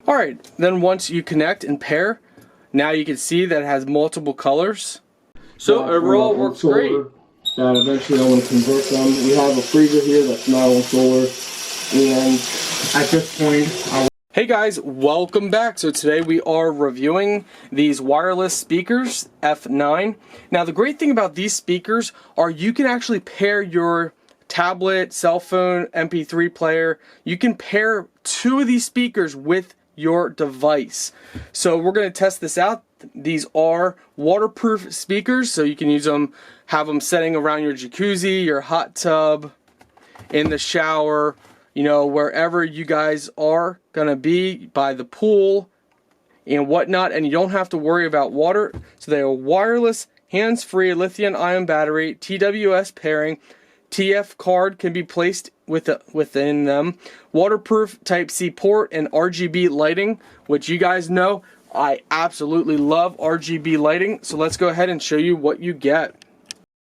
Alright, then once you connect and pair, now you can see that it has multiple colors. So overall, it works great. That eventually I want to convert them. We have a freezer here that's not on solar, and at this point, hey guys, welcome back. So today we are reviewing these wireless speakers, F9. Now the great thing about these speakers are you can actually pair your tablet, cell phone, MP3 player. You can pair two of these speakers with your device. So we're going to test this out. These are waterproof speakers, so you can use them, have them setting around your jacuzzi, your hot tub, in the shower, you know, wherever you guys are gonna be, by the pool and whatnot, and you don't have to worry about water. So they are wireless, hands-free, lithium-ion battery, TWS pairing, TF card can be placed within them, waterproof Type-C port, and RGB lighting, which you guys know I absolutely love RGB lighting. So let's go ahead and show you what you get.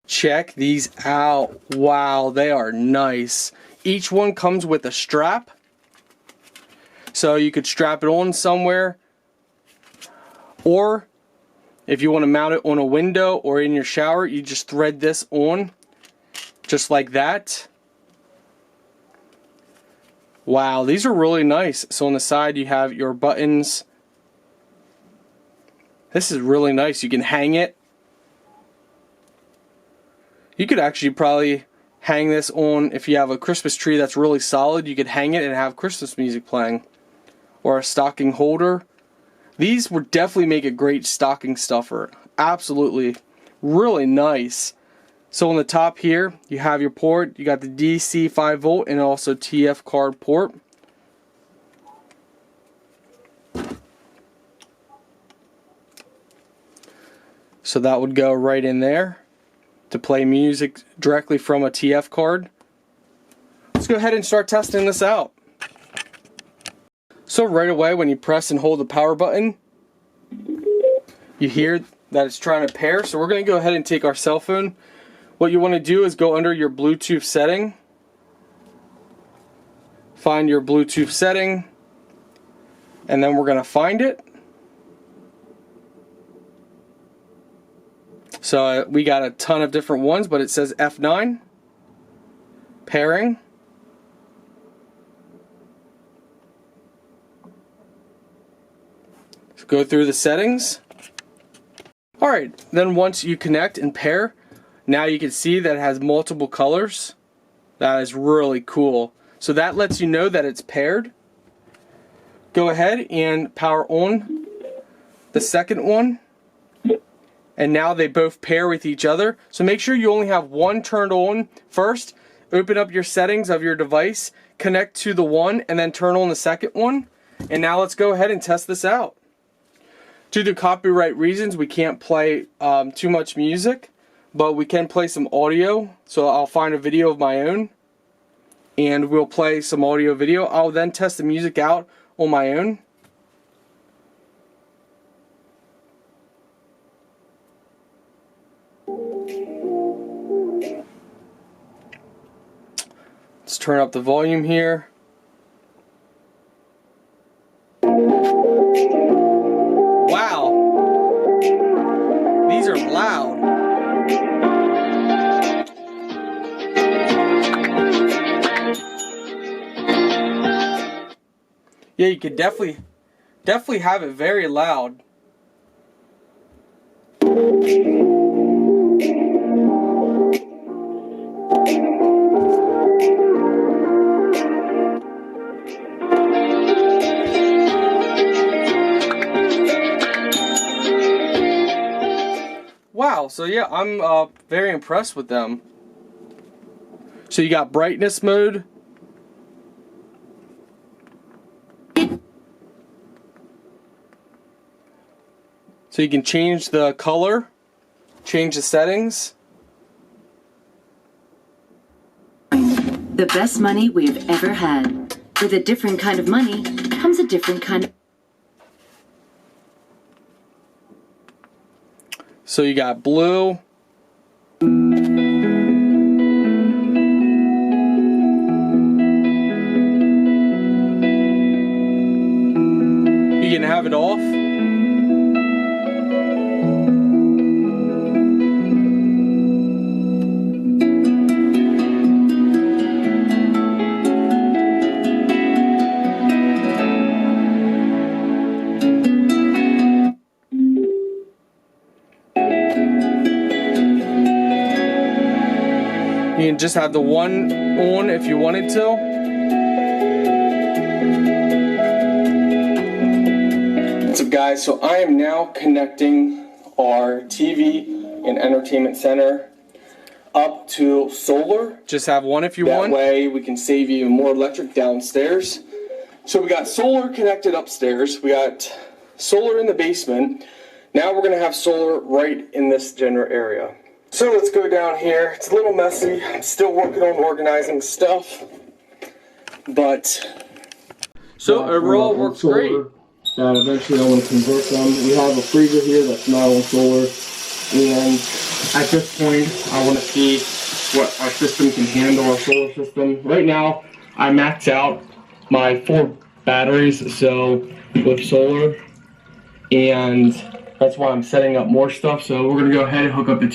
Check these out. Wow, they are nice. Each one comes with a strap, so you could strap it on somewhere, or if you want to mount it on a window or in your shower, you just thread this on just like that. Wow, these are really nice. So on the side you have your buttons. This is really nice. You can hang it. You could actually probably hang this on, if you have a Christmas tree that's really solid, you could hang it and have Christmas music playing. Or a stocking holder. These would definitely make a great stocking stuffer. Absolutely. Really nice. So on the top here, you have your port. You got the DC 5 volt and also TF card port. So that would go right in there to play music directly from a TF card. Let's go ahead and start testing this out. So right away when you press and hold the power button, you hear that it's trying to pair. So we're going to go ahead and take our cell phone. What you want to do is go under your Bluetooth setting, find your Bluetooth setting, and then we're going to find it. So we got a ton of different ones, but it says F9, pairing. So go through the settings. Alright, then once you connect and pair, now you can see that it has multiple colors. That is really cool. So that lets you know that it's paired. Go ahead and power on the second one. And now they both pair with each other. So make sure you only have one turned on first. Open up your settings of your device, connect to the one, and then turn on the second one. And now let's go ahead and test this out. Due to copyright reasons, we can't play too much music, but we can play some audio. So I'll find a video of my own, and we'll play some audio video. I'll then test the music out on my own. Let's turn up the volume here. Wow, these are loud. Yeah, you could definitely have it very loud. Wow, so yeah, I'm very impressed with them. So you got brightness mode. So you can change the color, change the settings. The best money we've ever had. With a different kind of money comes a different kind of... So you got blue. You can have it off. You can just have the one on if you wanted to. What's up, guys? So I am now connecting our TV and entertainment center up to solar. Just have one if you want. That way we can save even more electric downstairs. So we got solar connected upstairs. We got solar in the basement. Now we're gonna have solar right in this general area. So let's go down here. It's a little messy. I'm still working on organizing stuff, but so overall it works great. That eventually I want to convert them. We have a freezer here that's not on solar, and at this point I want to see what our system can handle, our solar system. Right now I max out my 4 batteries, so with solar, and that's why I'm setting up more stuff. So we're gonna go ahead and hook up the